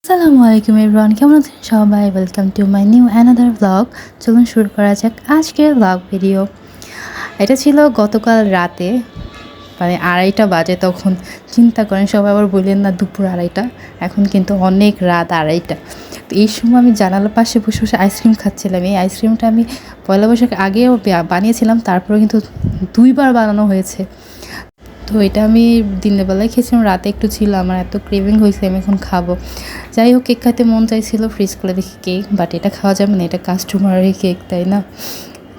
আসসালামু আলাইকুম এভরিওয়ান, কেমন আছেন সবাই? Welcome to my new another blog. চলুন শুরু করা যাক আজকের ব্লগ ভিডিও। এটা ছিল গতকাল রাতে, মানে 2:30 বাজে। তখন চিন্তা করেন, সবাই আবার বললেন না দুপুর 2:30, এখন কিন্তু অনেক রাত 2:30। তো এই সময় আমি জানালার পাশে বসে বসে আইসক্রিম খাচ্ছিলাম। এই আইসক্রিমটা আমি পয়লা বৈশাখ আগেও বানিয়েছিলাম, তারপরে কিন্তু 2বার বানানো হয়েছে। তো এটা আমি দিনের বেলায় খেয়েছিলাম, রাতে একটু ছিল, আমার এত ক্রেভিং হয়েছে আমি এখন খাবো। যাই হোক, কেক খাইতে মন চাইছিল, ফ্রিজ করে দেখি কেক, বাট এটা খাওয়া যাবে না, এটা কাস্টমারেরই কেক, তাই না?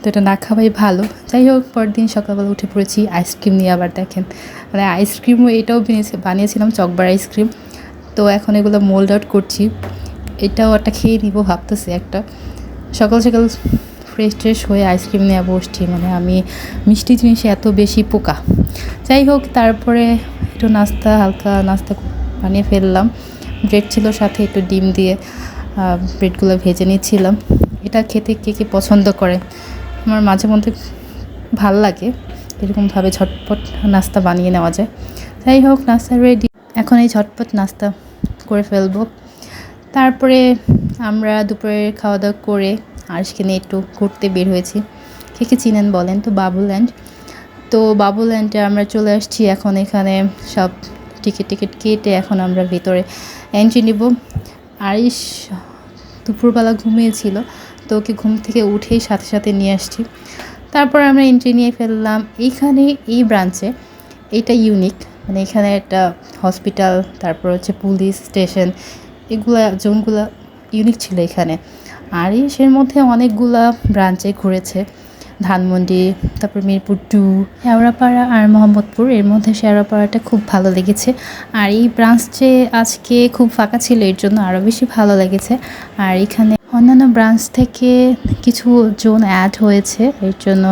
তো এটা না খাওয়াই ভালো। যাই হোক, পরদিন সকালবেলা উঠে পড়েছি আইসক্রিম নিয়ে। আবার দেখেন, মানে আইসক্রিমও এটাও বানিয়েছিলাম চকবার আইসক্রিম। তো এখন এগুলো মোল্ড আউট করছি, এটাও একটা খেয়ে নিব ভাবতেছি। একটা সকাল সকাল ফ্রেশ হয়ে আইসক্রিম নিয়ে বসছি, মানে আমি মিষ্টি জিনিসে এত বেশি পোকা। যাই হোক, তারপরে একটু হালকা নাস্তা বানিয়ে ফেললাম। ব্রেড ছিল, সাথে একটু ডিম দিয়ে ব্রেডগুলো ভেজে নিচ্ছিলাম। এটা খেতে কে কে পছন্দ করে? আমার মাঝে মধ্যে ভাল লাগে এরকমভাবে ঝটপট নাস্তা বানিয়ে নেওয়া যায়। যাই হোক, নাস্তা রেডি, এখন এই ঝটপট নাস্তা করে ফেলবো। তারপরে আমরা দুপুরে খাওয়া দাওয়া করে আজকে নিয়ে একটু ঘুরতে বের হয়েছি। কে কে চিনেন বলেন তো? বাবুল্যান্ড। তো বাবুল্যান্ডে আমরা চলে আসছি। এখন এখানে সব টিকিট কেটে এখন আমরা ভিতরে এন্ট্রি নিব। আরিশ দুপুরবেলা ঘুমিয়েছিল, তো ওকে ঘুম থেকে উঠেই সাথে সাথে নিয়ে আসছি। তারপর আমরা এন্ট্রি নিয়ে ফেললাম। এইখানে এই ব্রাঞ্চে এইটা ইউনিক, মানে এখানে একটা হসপিটাল, তারপর হচ্ছে পুলিশ স্টেশন, এগুলা জোনগুলো ইউনিক ছিল এখানে। আরিশের মধ্যে অনেকগুলা ব্রাঞ্চে ঘুরেছে, ধানমন্ডি, তারপর মিরপুর 2, শেওড়াপাড়া আর মোহাম্মদপুর। এর মধ্যে শেওড়াপাড়াটা খুব ভালো লেগেছে, আর এই ব্রাঞ্চে আজকে খুব ফাঁকা ছিল, এর জন্য আরও বেশি ভালো লেগেছে। আর এখানে অন্যান্য ব্রাঞ্চ থেকে কিছু জোন অ্যাড হয়েছে, এর জন্য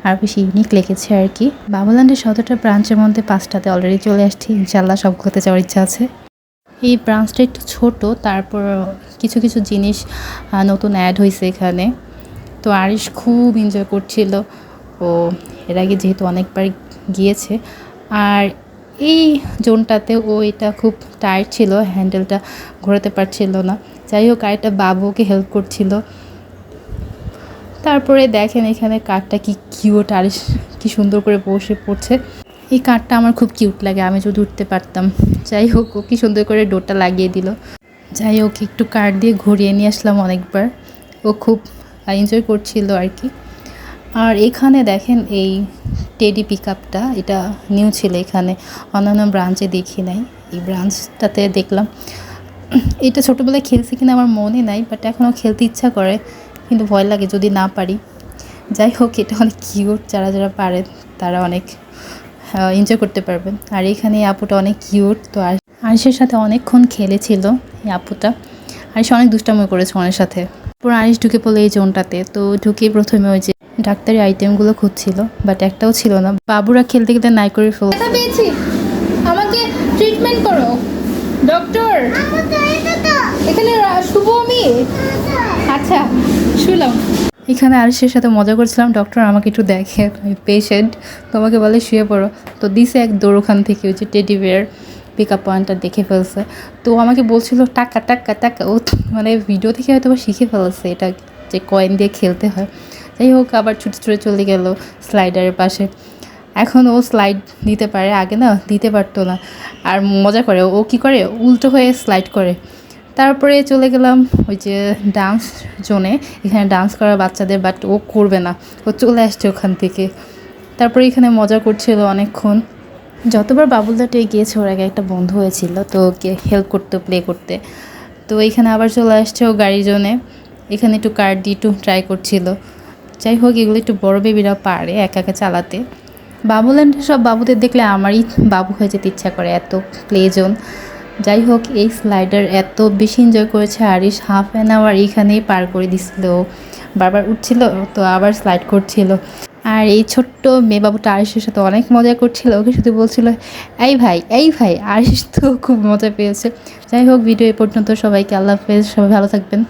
আরও বেশি ইউনিক লেগেছে আর কি। বাবুল্যান্ডের 17টা ব্রাঞ্চের মধ্যে 5টাতে অলরেডি চলে আসছি, ইনশাল্লাহ সবগুলোতে যাওয়ার ইচ্ছা আছে। এই ব্রাঞ্চটা একটু ছোট, তারপর কিছু কিছু জিনিস নতুন অ্যাড হয়েছে এখানে। তো আরিশ খুব এনজয় করছিল, ও এর আগে যেহেতু অনেকবার গিয়েছে। আর এই জোনটাতে ও এটা খুব টায়ার্ড ছিল, হ্যান্ডেলটা ঘোরাতে পারছিল না। যাই হোক, আরেকটা বাবুকে হেল্প করছিল। তারপরে দেখেন এখানে কাঠটা কি কিউট, আরিশ কি সুন্দর করে বসে পড়ছে। এই কাঠটা আমার খুব কিউট লাগে, আমি যদি উঠতে পারতাম। যাই হোক, ও কি সুন্দর করে ডোরটা লাগিয়ে দিল। যাই হোক, একটু কাঠ দিয়ে ঘুরিয়ে নিয়ে আসলাম অনেকবার, ও খুব এনজয় করছিল আর কি। আর এখানে দেখেন এই টেডি পিকআপটা, এটা নিউ ছিল এখানে, অন্যান্য ব্রাঞ্চে দেখি নাই, এই ব্রাঞ্চটাতে দেখলাম। এটা ছোটোবেলায় খেলছি কিনা আমার মনে নাই, বাট এখনও খেলতে ইচ্ছা করে, কিন্তু ভয় লাগে যদি না পারি। যাই হোক, এটা অনেক কিউট, যারা যারা পারে তারা অনেক এনজয় করতে পারবেন। আর এখানে এই আপুটা অনেক কিউট। তো আরিশের সাথে অনেকক্ষণ খেলেছিল এই আপুটা, আরিশ অনেক দুষ্টামি করেছে ওনার সাথে। পুরো আরিশ ঢুকে পড়লো এই জোনটাতে। তো ঢুকেই প্রথমে ওই যে ডাক্তারি আইটেমগুলো খুঁজছিল, বাট একটাও ছিল না। বাবুরা খেলতে খেলতে নাই করে ফেল। পেয়েছি, আমাকে ট্রিটমেন্ট করো ডক্টর। এখানে শুভ আমি। আচ্ছা, শুনলাম। এখানে আরিশের সাথে মজা করছিলাম, ডক্টর আমাকে একটু দেখে, আমি পেশেন্ট, তোমাকে বলে শুয়ে পড়ো। তো দিছে এক দৌড়, ওখান থেকে ওই যে টেডি বিয়ার পিকআপ পয়েন্টটা দেখে ফেলছে। তো আমাকে বলছিল টাকা টাকা টাকা, ও মানে ভিডিও থেকে হয়তো শিখে ফেলছে এটা, যে কয়েন দিয়ে খেলতে হয়। যাই হোক, আবার ছুটে ছুটে চলে গেল স্লাইডারের পাশে। এখন ও স্লাইড দিতে পারে, আগে না দিতে পারতো না। আর মজা করে, ও কী করে, উল্টো হয়ে স্লাইড করে। তারপরে চলে গেলাম ওই যে ডান্স জোনে, এখানে ডান্স করা বাচ্চাদের, বাট ও করবে না, ও চলে আসছে ওখান থেকে। তারপরে এখানে মজা করছিল অনেকক্ষণ। যতবার বাবুলদাটে গিয়েছে ওর আগে একটা বন্ধু হয়েছিল, তো ওকে হেল্প করতে, প্লে করতে। তো এইখানে আবার চলে আসছে ও গাড়ি জোনে, এখানে একটু কার দিয়ে একটু ট্রাই করছিল। যাই হোক, এগুলো একটু বড় বেবিরা পারে একা একা চালাতে। বাবুল্যান্ডের সব বাবুদের দেখলে আমারই বাবু হয়ে যেতে ইচ্ছা করে, এত প্লে জোন। যাই হোক, এই স্লাইডার এত বেশি এনজয় করেছে আরিশ, 1/2 hour এখানেই পার করে দিছিল। বারবার উঠছিল, তো আবার স্লাইড করছিল। আর এই ছোট্ট মেয়ে বাবুটা আরিশের সাথে অনেক মজা করছিল, ওকে শুধু বলছিল এই ভাই এই ভাই। আরিশ তো খুব মজা পেয়েছে। যাই হোক, ভিডিও এ পর্যন্ত, সবাইকে আল্লাহ হাফেজ, সবাই ভালো থাকবেন।